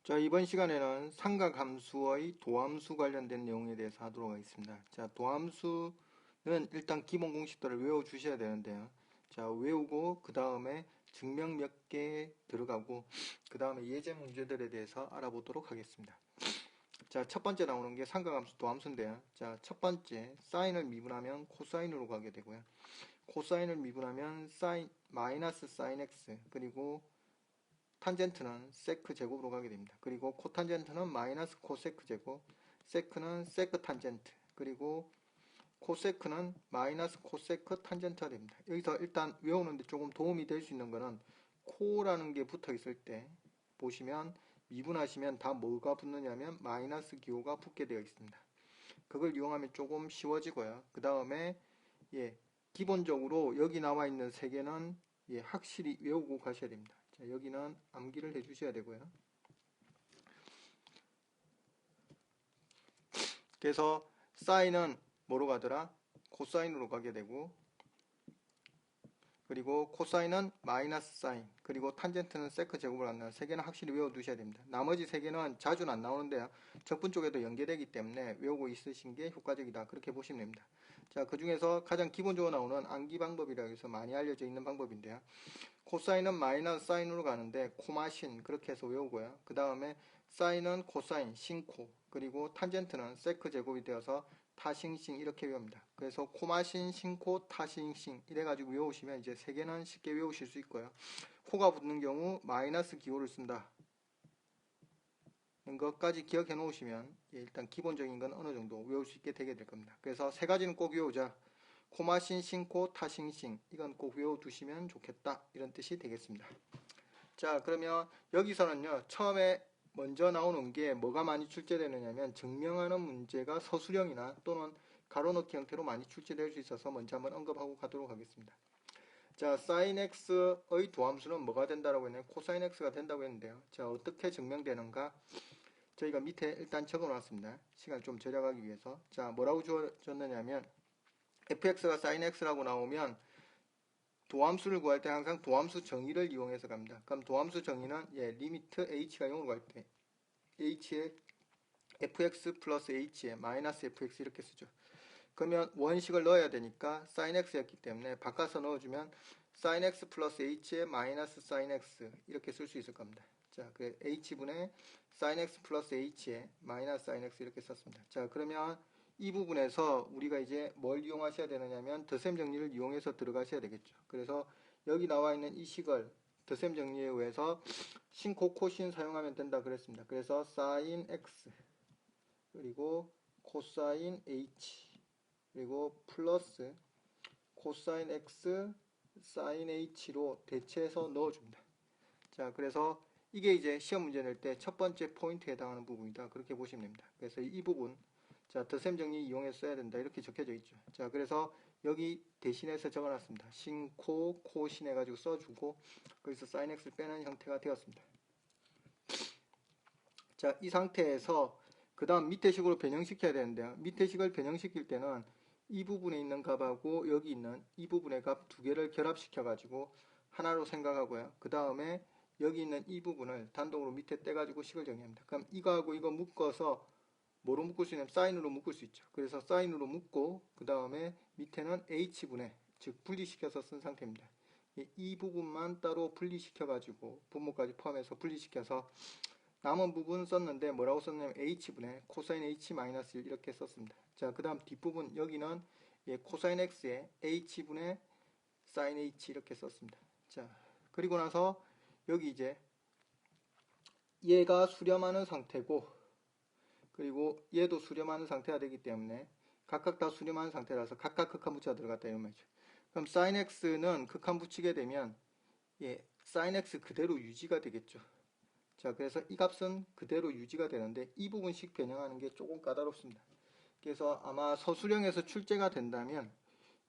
자, 이번 시간에는 삼각함수의 도함수 관련된 내용에 대해서 하도록 하겠습니다. 자, 도함수는 일단 기본 공식들을 외워주셔야 되는데요. 자, 외우고 그 다음에 증명 몇 개 들어가고 그 다음에 예제 문제들에 대해서 알아보도록 하겠습니다. 자, 첫 번째 나오는 게 삼각함수 도함수인데요. 자, 첫 번째 사인을 미분하면 코사인으로 가게 되고요. 코사인을 미분하면 사인 마이너스 사인 x 그리고 탄젠트는 세크 제곱으로 가게 됩니다. 그리고 코탄젠트는 마이너스 코세크 제곱, 세크는 세크 탄젠트, 그리고 코세크는 마이너스 코세크 탄젠트가 됩니다. 여기서 일단 외우는데 조금 도움이 될 수 있는 거는 코라는 게 붙어 있을 때 보시면 미분하시면 다 뭐가 붙느냐면 마이너스 기호가 붙게 되어 있습니다. 그걸 이용하면 조금 쉬워지고요. 그 다음에 기본적으로 여기 나와 있는 세 개는 확실히 외우고 가셔야 됩니다. 자, 여기는 암기를 해 주셔야 되고요. 그래서 사인은 뭐로 가더라? 코사인으로 가게 되고, 그리고 코사인은 마이너스 사인, 그리고 탄젠트는 세크 제곱을 한다. 세 개는 확실히 외워두셔야 됩니다. 나머지 세 개는 자주는 안 나오는데요. 적분 쪽에도 연계되기 때문에 외우고 있으신 게 효과적이다. 그렇게 보시면 됩니다. 자, 그 중에서 가장 기본적으로 나오는 암기 방법이라고 해서 많이 알려져 있는 방법인데요. 코사인은 마이너스 사인으로 가는데 코마신 그렇게 해서 외우고요. 그 다음에 사인은 코사인, 신코, 그리고 탄젠트는 세크 제곱이 되어서 타싱싱 이렇게 외웁니다. 그래서 코마신, 신코, 타싱싱 이래가지고 외우시면 이제 세 개는 쉽게 외우실 수 있고요. 코가 붙는 경우 마이너스 기호를 쓴다. 것까지 기억해 놓으시면 일단 기본적인 건 어느 정도 외울 수 있게 되게 될 겁니다. 그래서 세 가지는 꼭 외우자. 코마신, 신코, 타싱싱 이건 꼭 외워두시면 좋겠다 이런 뜻이 되겠습니다. 자, 그러면 여기서는요 처음에 먼저 나오는 게 뭐가 많이 출제되느냐면 증명하는 문제가 서술형이나 또는 가로넣기 형태로 많이 출제될 수 있어서 먼저 한번 언급하고 가도록 하겠습니다. 자, sin x의 도함수는 뭐가 된다라고 했냐면 코사인 x가 된다고 했는데요. 자, 어떻게 증명되는가? 저희가 밑에 일단 적어 놨습니다. 시간 좀 절약하기 위해서. 자, 뭐라고 주어졌느냐면 fx가 sin x라고 나오면 도함수를 구할 때 항상 도함수 정의를 이용해서 갑니다. 그럼 도함수 정의는 리미트 h가 0으로 갈 때 h에 fx 플러스 h에 마이너스 fx 이렇게 쓰죠. 그러면 원식을 넣어야 되니까 sin x였기 때문에 바꿔서 넣어주면 sin x 플러스 h에 마이너스 sin x 이렇게 쓸 수 있을 겁니다. 자, 그 h분의 sin x 플러스 h에 마이너스 sin x 이렇게 썼습니다. 자, 그러면 이 부분에서 우리가 이제 뭘 이용하셔야 되느냐면 덧셈 정리를 이용해서 들어가셔야 되겠죠. 그래서 여기 나와 있는 이 식을 덧셈 정리에 의해서 신, 코, 코신 사용하면 된다 그랬습니다. 그래서 sin x 그리고 코사인 h 그리고 플러스 코사인 x 사인 h로 대체해서 넣어줍니다. 자, 그래서 이게 이제 시험 문제 낼 때 첫 번째 포인트에 해당하는 부분이다. 그렇게 보시면 됩니다. 그래서 이 부분, 자, 덧셈 정리 이용해서 써야 된다. 이렇게 적혀져 있죠. 자, 그래서 여기 대신해서 적어놨습니다. 신, 코, 코신 해가지고 써주고, 거기서 사인 x를 빼는 형태가 되었습니다. 자, 이 상태에서 그 다음 밑에 식으로 변형시켜야 되는데요. 밑에 식을 변형시킬 때는 이 부분에 있는 값하고 여기 있는 이 부분의 값 두 개를 결합시켜가지고 하나로 생각하고요. 그 다음에 여기 있는 이 부분을 단독으로 밑에 떼가지고 식을 정의합니다. 그럼 이거하고 이거 묶어서 뭐로 묶을 수 있냐면 사인으로 묶을 수 있죠. 그래서 사인으로 묶고 그 다음에 밑에는 h분의 즉 분리시켜서 쓴 상태입니다. 이 부분만 따로 분리시켜가지고 분모까지 포함해서 분리시켜서 남은 부분 썼는데 뭐라고 썼냐면 h분의 코사인 h-1 이렇게 썼습니다. 자, 그 다음 뒷부분 여기는 코사인 x에 h분의 사인 h 이렇게 썼습니다. 자, 그리고 나서 여기 이제 얘가 수렴하는 상태고 그리고 얘도 수렴하는 상태가 되기 때문에 각각 다 수렴하는 상태라서 각각 극한 부치가 들어갔다 이런 말이죠. 그럼 sin x는 극한 붙이게 되면 sin x 그대로 유지가 되겠죠. 자, 그래서 이 값은 그대로 유지가 되는데 이 부분씩 변형하는 게 조금 까다롭습니다. 그래서 아마 서술형에서 출제가 된다면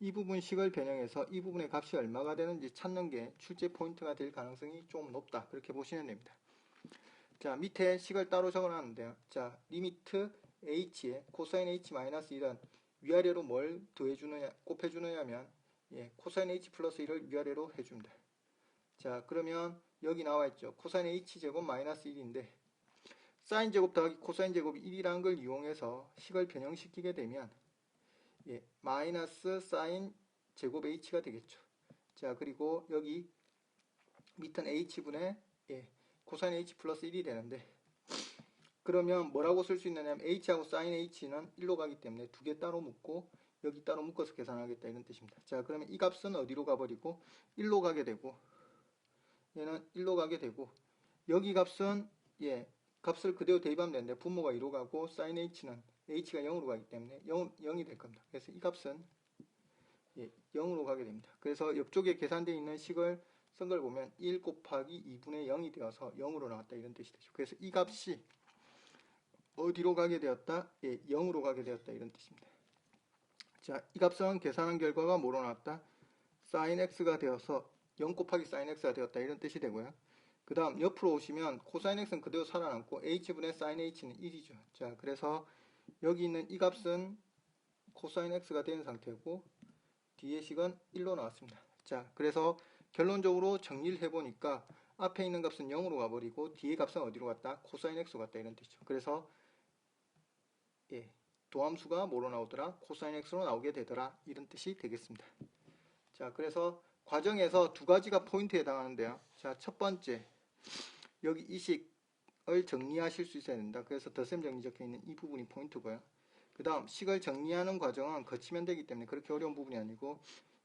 이 부분식을 변형해서 이 부분의 값이 얼마가 되는지 찾는 게 출제 포인트가 될 가능성이 좀 높다. 그렇게 보시면 됩니다. 자, 밑에 식을 따로 적어놨는데요. 자, 리미트 h에 코사인 h-1은 위아래로 뭘 더해주느냐, 곱해주느냐면 코사인 h 플러스 1을 위아래로 해줍니다. 자, 그러면 여기 나와있죠. 코사인 h제곱 마이너스 1인데 사인 제곱 더하기 코사인 제곱이 1이라는 걸 이용해서 식을 변형시키게 되면 마이너스 사인 제곱 h가 되겠죠. 자, 그리고 여기 밑은 h분의 코사인 h 플러스 1이 되는데, 그러면 뭐라고 쓸 수 있느냐면 h하고 사인 h는 1로 가기 때문에 두 개 따로 묶고 여기 따로 묶어서 계산하겠다 이런 뜻입니다. 자, 그러면 이 값은 어디로 가버리고 1로 가게 되고, 얘는 1로 가게 되고, 여기 값은 값을 그대로 대입하면 되는데 분모가 2로 가고 사인 h는 h가 0으로 가기 때문에 0이 될 겁니다. 그래서 이 값은 0으로 가게 됩니다. 그래서 옆쪽에 계산되어 있는 식을 쓴 걸 보면 1 곱하기 2분의 0이 되어서 0으로 나왔다 이런 뜻이 되죠. 그래서 이 값이 어디로 가게 되었다? 0으로 가게 되었다 이런 뜻입니다. 자, 이 값은 계산한 결과가 뭐로 나왔다? sin x가 되어서 0 곱하기 sin x가 되었다 이런 뜻이 되고요. 그 다음 옆으로 오시면 코사인 x는 그대로 살아남고 h분의 sin h는 1이죠. 자, 그래서 여기 있는 이 값은 코사인 x가 된 상태고 뒤의 식은 1로 나왔습니다. 자, 그래서 결론적으로 정리를 해보니까 앞에 있는 값은 0으로 가버리고 뒤의 값은 어디로 갔다? 코사인 x로 갔다 이런 뜻이죠. 그래서 도함수가 뭐로 나오더라? 코사인 x로 나오게 되더라 이런 뜻이 되겠습니다. 자, 그래서 과정에서 두 가지가 포인트에 해당하는데요. 자, 첫 번째, 여기 이 식을 정리하실 수 있어야 된다. 그래서 덧셈 정리 적혀 있는 이 부분이 포인트고요. 그 다음 식을 정리하는 과정은 거치면 되기 때문에 그렇게 어려운 부분이 아니고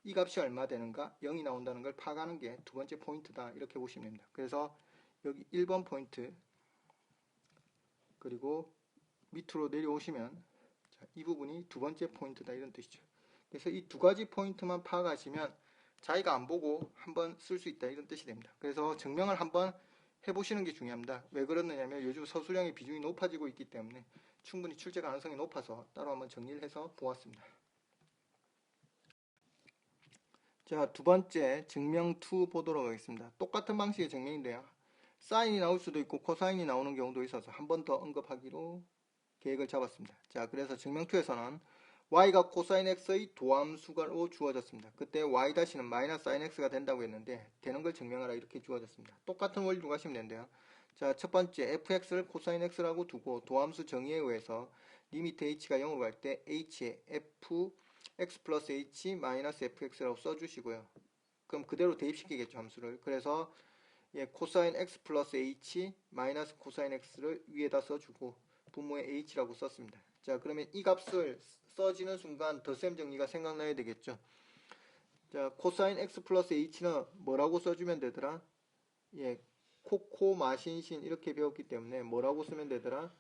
이 값이 얼마 되는가? 0이 나온다는 걸 파악하는 게 두 번째 포인트다 이렇게 보시면 됩니다. 그래서 여기 1번 포인트, 그리고 밑으로 내려오시면 이 부분이 두 번째 포인트다 이런 뜻이죠. 그래서 이 두 가지 포인트만 파악하시면 자기가 안 보고 한번 쓸 수 있다 이런 뜻이 됩니다. 그래서 증명을 한번 해보시는 게 중요합니다. 왜 그러느냐면 요즘 서술형의 비중이 높아지고 있기 때문에 충분히 출제 가능성이 높아서 따로 한번 정리를 해서 보았습니다. 자, 두 번째 증명 2 보도록 하겠습니다. 똑같은 방식의 증명인데요. 사인이 나올 수도 있고 코사인이 나오는 경우도 있어서 한 번 더 언급하기로 계획을 잡았습니다. 자, 그래서 증명 2에서는 y가 코사인 x의 도함수로 주어졌습니다. 그때 y-는 마이너스 sin x가 된다고 했는데 되는 걸 증명하라 이렇게 주어졌습니다. 똑같은 원리로 가시면 되는데요. 자, 첫 번째 fx를 코사인 x라고 두고 도함수 정의에 의해서 리미트 h가 0으로 갈 때 h에 fx 플러스 h 마이너스 fx라고 써주시고요. 그럼 그대로 대입시키겠죠, 함수를. 그래서 코사인 x 플러스 h 마이너스 코사인 x를 위에다 써주고 분모에 h라고 썼습니다. 자, 그러면 이 값을 써지는 순간 덧셈 정리가 생각나야 되겠죠. 자, 코사인 x 플러스 h는 뭐라고 써주면 되더라? 코코 마신신 이렇게 배웠기 때문에 뭐라고 쓰면 되더라?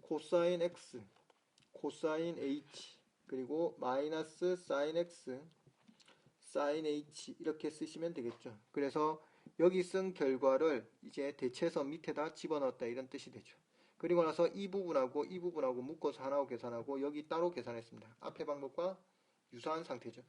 코사인 x, 코사인 h, 그리고 마이너스 사인 x, 사인 h 이렇게 쓰시면 되겠죠. 그래서 여기 쓴 결과를 이제 대체해서 밑에다 집어넣었다 이런 뜻이 되죠. 그리고 나서 이 부분하고 이 부분하고 묶어서 하나로 계산하고 여기 따로 계산했습니다. 앞의 방법과 유사한 상태죠.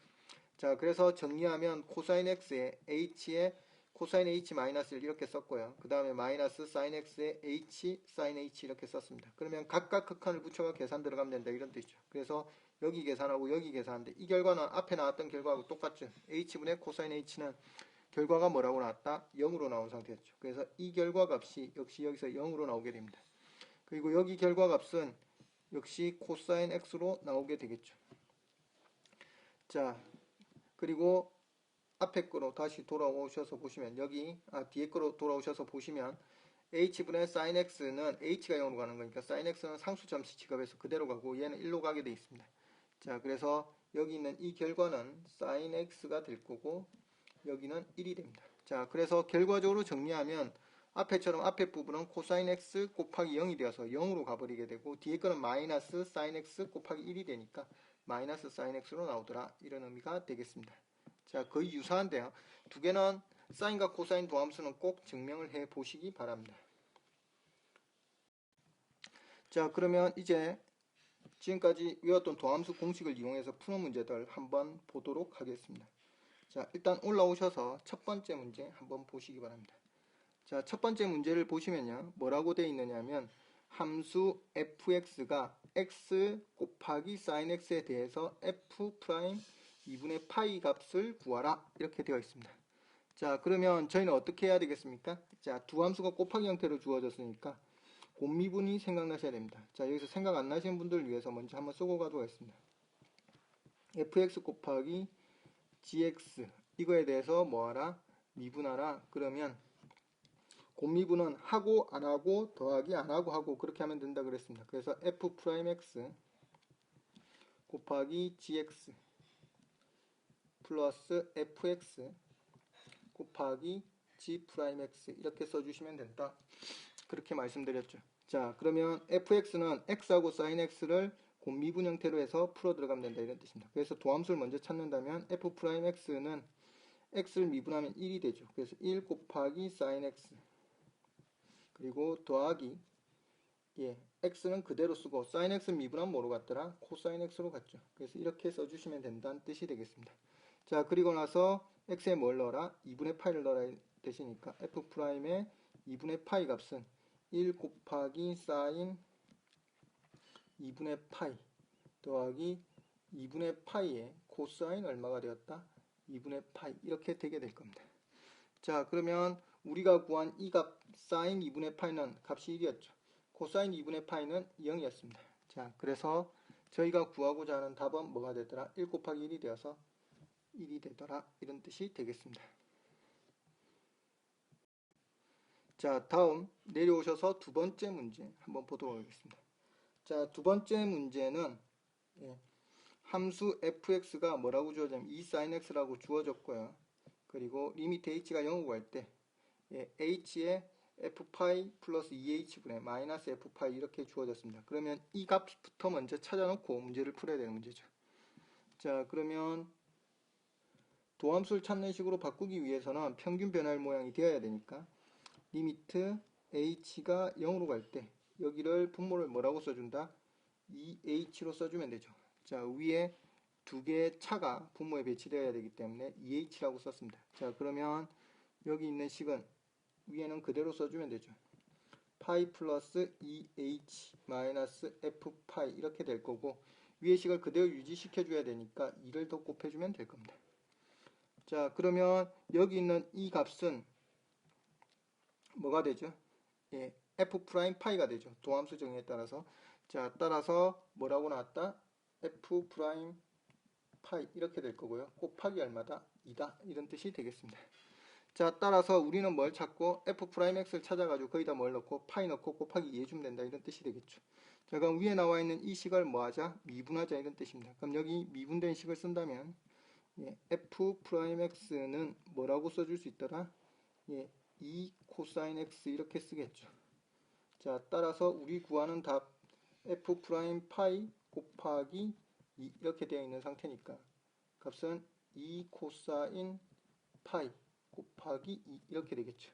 자, 그래서 정리하면 코사인 x에 h에 코사인 h 마이너스 1 이렇게 썼고요. 그 다음에 마이너스 사인 x에 h 사인 h 이렇게 썼습니다. 그러면 각각 극한을 붙여가 계산 들어가면 된다 이런 뜻이죠. 그래서 여기 계산하고 여기 계산하는데 이 결과는 앞에 나왔던 결과하고 똑같죠. h분의 코사인 h는 결과가 뭐라고 나왔다? 0으로 나온 상태였죠. 그래서 이 결과 값이 역시 여기서 0으로 나오게 됩니다. 그리고 여기 결과 값은 역시 코사인 x로 나오게 되겠죠. 자, 그리고 앞에 거로 다시 돌아오셔서 보시면 여기 뒤에 거로 돌아오셔서 보시면 h분의 sin x는 h가 0으로 가는 거니까 sin x는 상수점수 취급해서 그대로 가고 얘는 1로 가게 되어 있습니다. 자, 그래서 여기 있는 이 결과는 sin x가 될 거고 여기는 1이 됩니다. 자, 그래서 결과적으로 정리하면 앞에처럼 앞에 부분은 코사인 x 곱하기 0이 되어서 0으로 가버리게 되고 뒤에 거는 마이너스 sin x 곱하기 1이 되니까 마이너스 sin x로 나오더라 이런 의미가 되겠습니다. 자, 거의 유사한데요. 두 개는 사인과 코사인 도함수는 꼭 증명을 해 보시기 바랍니다. 자, 그러면 이제 지금까지 외웠던 도함수 공식을 이용해서 푸는 문제들 한번 보도록 하겠습니다. 자, 일단 올라오셔서 첫 번째 문제 한번 보시기 바랍니다. 자, 첫 번째 문제를 보시면요. 뭐라고 되어 있느냐면 함수 fx가 x 곱하기 sin x에 대해서 f 프라임 2분의 파이 값을 구하라 이렇게 되어 있습니다. 자, 그러면 저희는 어떻게 해야 되겠습니까? 자, 두 함수가 곱하기 형태로 주어졌으니까 곱미분이 생각나셔야 됩니다. 자, 여기서 생각 안 나시는 분들을 위해서 먼저 한번 쓰고 가도록 하겠습니다. fx 곱하기 gx 이거에 대해서 뭐하라? 미분하라. 그러면 곱미분은 하고 안하고 더하기 안하고 하고 그렇게 하면 된다 그랬습니다. 그래서 f'x 곱하기 gx 플러스 fx 곱하기 g'x 이렇게 써주시면 된다. 그렇게 말씀드렸죠. 자, 그러면 fx는 x하고 sin x를 곱미분 형태로 해서 풀어 들어가면 된다 이런 뜻입니다. 그래서 도함수를 먼저 찾는다면 f'x는 x를 미분하면 1이 되죠. 그래서 1 곱하기 sin x 그리고 더하기 x는 그대로 쓰고 sin x 미분하면 뭐로 갔더라? 코사인 x로 갔죠. 그래서 이렇게 써주시면 된다는 뜻이 되겠습니다. 자, 그리고 나서 x에 뭘 넣어라? 2분의 파이를 넣어라 되시니까 f'의 2분의 파이 값은 1 곱하기 sin 2분의 파이 더하기 2분의 파이에 코사인 얼마가 되었다? 2분의 파이 이렇게 되게 될 겁니다. 자, 그러면 우리가 구한 이 값 sin 2분의 파이는 값이 1이었죠. 코사인 2분의 파이는 0이었습니다. 자, 그래서 저희가 구하고자 하는 답은 뭐가 되더라? 1 곱하기 1이 되어서 1이 되더라 이런 뜻이 되겠습니다. 자, 다음 내려오셔서 두 번째 문제 한번 보도록 하겠습니다. 자, 두 번째 문제는 함수 fx가 뭐라고 주어졌냐면 2sin x라고 주어졌고요. 그리고 리미트 h가 0으로 갈 때 h에 f파이 플러스 2h분의 마이너스 f파이 이렇게 주어졌습니다. 그러면 이 값부터 먼저 찾아놓고 문제를 풀어야 되는 문제죠. 자, 그러면 도함수를 찾는 식으로 바꾸기 위해서는 평균 변화율 모양이 되어야 되니까 리미트 h가 0으로 갈 때 여기를 분모를 뭐라고 써준다? 2h로 써주면 되죠. 자, 위에 두 개의 차가 분모에 배치되어야 되기 때문에 2h라고 썼습니다. 자, 그러면 여기 있는 식은 위에는 그대로 써주면 되죠. 파이 플러스 2h 마이너스 f파이 이렇게 될 거고 위의 식을 그대로 유지시켜 줘야 되니까 2를 더 곱해주면 될 겁니다. 자, 그러면 여기 있는 이 값은 뭐가 되죠? f'파이가 되죠. 도함수 정의에 따라서. 자, 따라서 뭐라고 나왔다? f'파이 이렇게 될 거고요. 곱하기 얼마다? 2다. 이런 뜻이 되겠습니다. 자, 따라서 우리는 뭘 찾고 f'x를 찾아가지고 거기다 뭘 넣고 파이 넣고 곱하기 2 해주면 된다. 이런 뜻이 되겠죠. 자, 그럼 위에 나와 있는 이 식을 뭐 하자? 미분하자. 이런 뜻입니다. 그럼 여기 미분된 식을 쓴다면 f'x는 뭐라고 써줄 수 있더라? 2 코사인 x 이렇게 쓰겠죠. 자, 따라서 우리 구하는 답 f'파이 곱하기 2 이렇게 되어 있는 상태니까 값은 2 코사인 파이 곱하기 2 이렇게 되겠죠.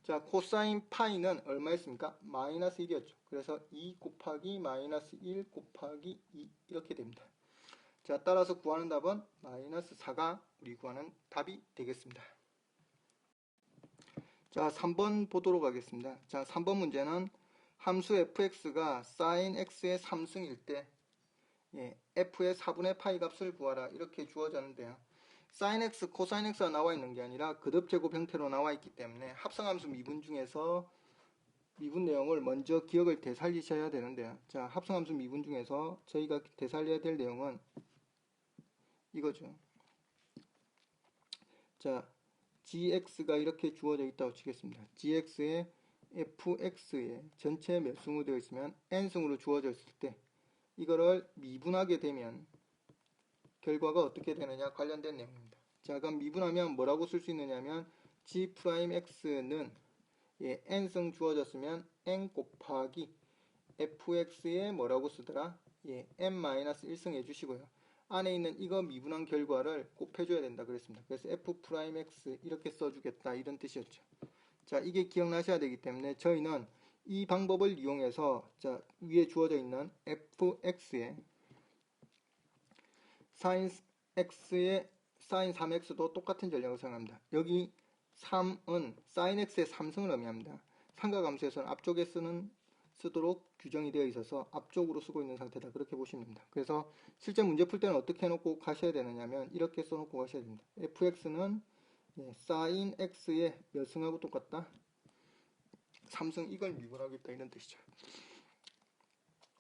자, 코사인 파이는 얼마였습니까? 마이너스 1이었죠. 그래서 2 곱하기 마이너스 1 곱하기 2 이렇게 됩니다. 자, 따라서 구하는 답은 마이너스 4가 우리 구하는 답이 되겠습니다. 자, 3번 보도록 하겠습니다. 자, 3번 문제는 함수 fx가 sin x의 3승일 때 f의 4분의 파이 값을 구하라 이렇게 주어졌는데요. sin x, cosine x가 나와 있는 게 아니라 거듭제곱 형태로 나와 있기 때문에 합성함수 미분 중에서 미분 내용을 먼저 기억을 되살리셔야 되는데요. 자, 합성함수 미분 중에서 저희가 되살려야 될 내용은 이거죠. 자, gx가 이렇게 주어져 있다고 치겠습니다. gx에 fx에 전체 몇 승으로 되어 있으면 n승으로 주어져 있을 때 이거를 미분하게 되면 결과가 어떻게 되느냐 관련된 내용입니다. 자, 그럼 미분하면 뭐라고 쓸 수 있느냐면 g'x는 n승 주어졌으면 n 곱하기 fx에 뭐라고 쓰더라? n-1승 해주시고요. 안에 있는 이거 미분한 결과를 곱해줘야 된다 그랬습니다. 그래서 f'x 이렇게 써주겠다 이런 뜻이었죠. 자, 이게 기억나셔야 되기 때문에 저희는 이 방법을 이용해서 자, 위에 주어져 있는 fx에 sin x의 sin 3x도 똑같은 전략을 사용합니다. 여기 3은 sin x의 3승을 의미합니다. 삼각함수에서는 앞쪽에 쓰도록 규정이 되어 있어서 앞쪽으로 쓰고 있는 상태다. 그렇게 보시면 됩니다. 그래서 실제 문제 풀 때는 어떻게 해놓고 가셔야 되느냐면 이렇게 써놓고 가셔야 됩니다. fx는 sin x의 몇 승하고 똑같다? 삼성 이걸 미분하겠다 이런 뜻이죠.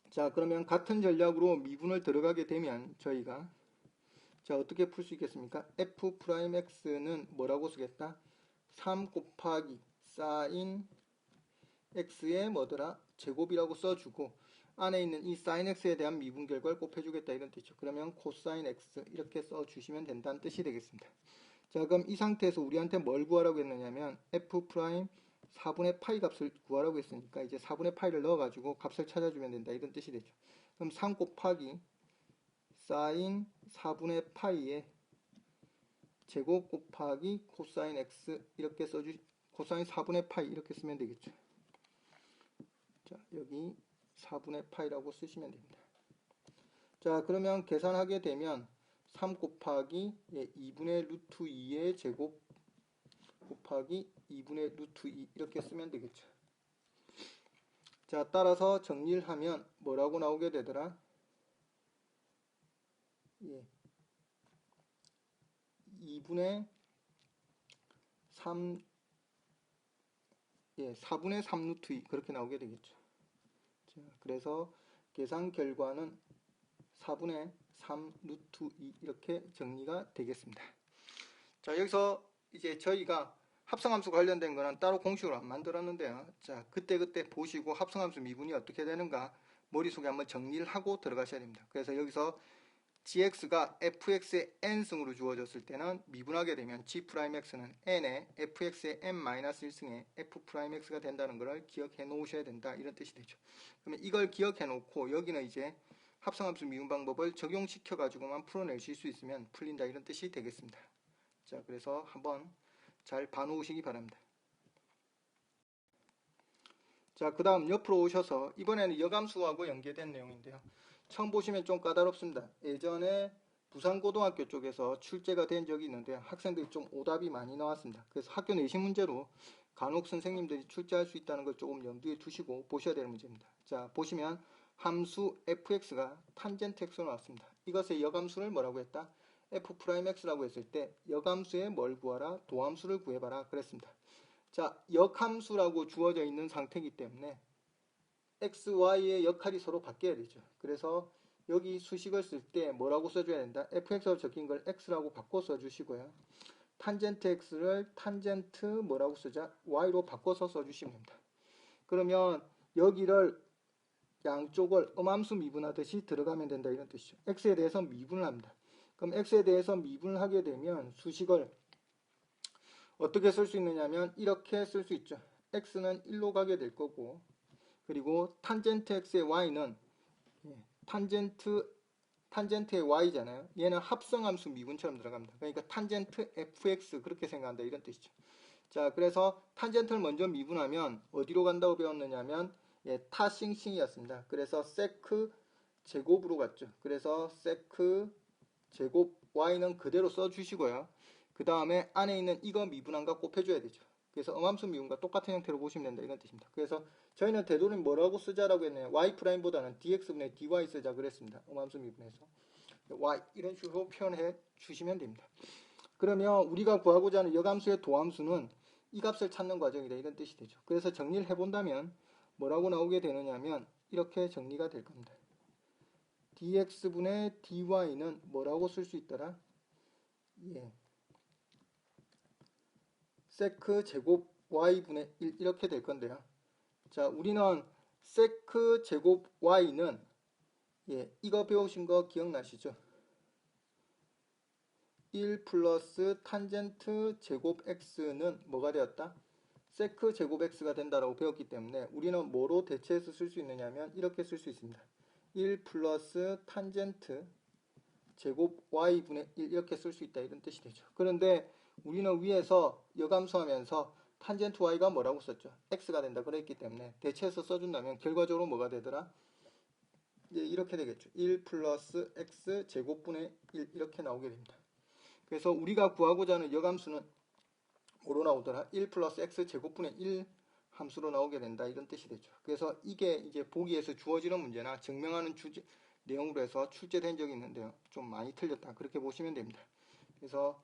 자, 그러면 같은 전략으로 미분을 들어가게 되면 저희가 자, 어떻게 풀 수 있겠습니까? f'x는 뭐라고 쓰겠다? 3 곱하기 sin x의 뭐더라? 제곱이라고 써주고 안에 있는 이 sin x에 대한 미분 결과를 곱해주겠다 이런 뜻이죠. 그러면 cosine x 이렇게 써주시면 된다는 뜻이 되겠습니다. 자, 그럼 이 상태에서 우리한테 뭘 구하라고 했느냐면 f' 4분의 파이 값을 구하라고 했으니까 이제 4분의 파이를 넣어가지고 값을 찾아주면 된다 이런 뜻이 되죠. 그럼 3 곱하기 sin 4분의 파이에 제곱 곱하기 코사인 x 이렇게 코사인 4분의 파이 이렇게 쓰면 되겠죠. 자, 여기 4분의 파이라고 쓰시면 됩니다. 자, 그러면 계산하게 되면 3 곱하기 2분의 루트 2의 제곱 곱하기 2분의 루트 2 이렇게 쓰면 되겠죠. 자, 따라서 정리를 하면 뭐라고 나오게 되더라? 2분의 3 4분의 3 루트 2 그렇게 나오게 되겠죠. 자, 그래서 계산 결과는 4분의 3 루트 2 이렇게 정리가 되겠습니다. 자, 여기서 이제 저희가 합성함수 관련된 거는 따로 공식으로 안 만들었는데요. 자, 그때 보시고 합성함수 미분이 어떻게 되는가 머릿속에 한번 정리를 하고 들어가셔야 됩니다. 그래서 여기서 gx가 fx의 n승으로 주어졌을 때는 미분하게 되면 g'x는 n에 fx의 n-1승에 f'x가 된다는 것을 기억해 놓으셔야 된다 이런 뜻이 되죠. 그러면 이걸 기억해 놓고 여기는 이제 합성함수 미분 방법을 적용시켜 가지고만 풀어내실 수 있으면 풀린다 이런 뜻이 되겠습니다. 자, 그래서 한번 잘 봐놓으시기 바랍니다. 자, 그 다음 옆으로 오셔서 이번에는 여감수하고 연계된 내용인데요. 처음 보시면 좀 까다롭습니다. 예전에 부산고등학교 쪽에서 출제가 된 적이 있는데 학생들이 좀 오답이 많이 나왔습니다. 그래서 학교 내신 문제로 간혹 선생님들이 출제할 수 있다는 걸 조금 염두에 두시고 보셔야 되는 문제입니다. 자, 보시면 함수 fx가 탄젠트 x로 나왔습니다. 이것의 여감수를 뭐라고 했다? f'x라고 했을 때 여감수에 뭘 구하라? 도함수를 구해봐라 그랬습니다. 자, 역함수라고 주어져 있는 상태이기 때문에 x, y의 역할이 서로 바뀌어야 되죠. 그래서 여기 수식을 쓸 때 뭐라고 써줘야 된다? fx로 적힌 걸 x라고 바꿔 써주시고요. 탄젠트 x를 탄젠트 뭐라고 쓰자? y로 바꿔서 써주시면 됩니다. 그러면 여기를 양쪽을 음함수 미분하듯이 들어가면 된다 이런 뜻이죠. x에 대해서 미분을 합니다. 그럼 x에 대해서 미분을 하게 되면 수식을 어떻게 쓸 수 있느냐면 이렇게 쓸 수 있죠. x는 1로 가게 될 거고 그리고 탄젠트 x의 y는 탄젠트의 y잖아요. 얘는 합성함수 미분처럼 들어갑니다. 그러니까 탄젠트 fx 그렇게 생각한다 이런 뜻이죠. 자, 그래서 탄젠트를 먼저 미분하면 어디로 간다고 배웠느냐면 타싱싱이었습니다. 그래서 세크 제곱으로 갔죠. 그래서 세크 제곱 y는 그대로 써주시고요. 그 다음에 안에 있는 이거 미분한과 곱해줘야 되죠. 그래서 음함수 미분과 똑같은 형태로 보시면 된다 이런 뜻입니다. 그래서 저희는 되도록 뭐라고 쓰자라고 했나요? y''보다는 dx분의 dy 쓰자 그랬습니다. 음함수 미분해서 y 이런 식으로 표현해 주시면 됩니다. 그러면 우리가 구하고자 하는 여감수의 도함수는 이 값을 찾는 과정이다 이런 뜻이 되죠. 그래서 정리를 해본다면 뭐라고 나오게 되느냐면 이렇게 정리가 될 겁니다. dx분의 dy는 뭐라고 쓸 수 있더라? 세크 제곱 y분의 1 이렇게 될 건데요. 자, 우리는 세크 제곱 y는 이거 배우신 거 기억나시죠? 1 플러스 탄젠트 제곱 x는 뭐가 되었다? 세크 제곱 x가 된다라고 배웠기 때문에 우리는 뭐로 대체해서 쓸 수 있느냐면 이렇게 쓸 수 있습니다. 1 플러스 탄젠트 제곱 y분의 1 이렇게 쓸 수 있다 이런 뜻이 되죠. 그런데 우리는 위에서 여감수하면서 탄젠트 y가 뭐라고 썼죠? x가 된다 그랬기 때문에 대체해서 써준다면 결과적으로 뭐가 되더라? 이렇게 되겠죠. 1 플러스 x 제곱분의 1 이렇게 나오게 됩니다. 그래서 우리가 구하고자 하는 여감수는 뭐로 나오더라? 1 플러스 x 제곱분의 1 함수로 나오게 된다 이런 뜻이 되죠. 그래서 이게 이제 보기에서 주어지는 문제나 증명하는 내용으로 해서 출제된 적이 있는데요. 좀 많이 틀렸다 그렇게 보시면 됩니다. 그래서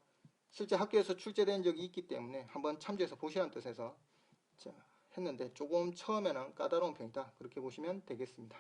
실제 학교에서 출제된 적이 있기 때문에 한번 참조해서 보시라는 뜻에서 자, 했는데 조금 처음에는 까다로운 편이다. 그렇게 보시면 되겠습니다.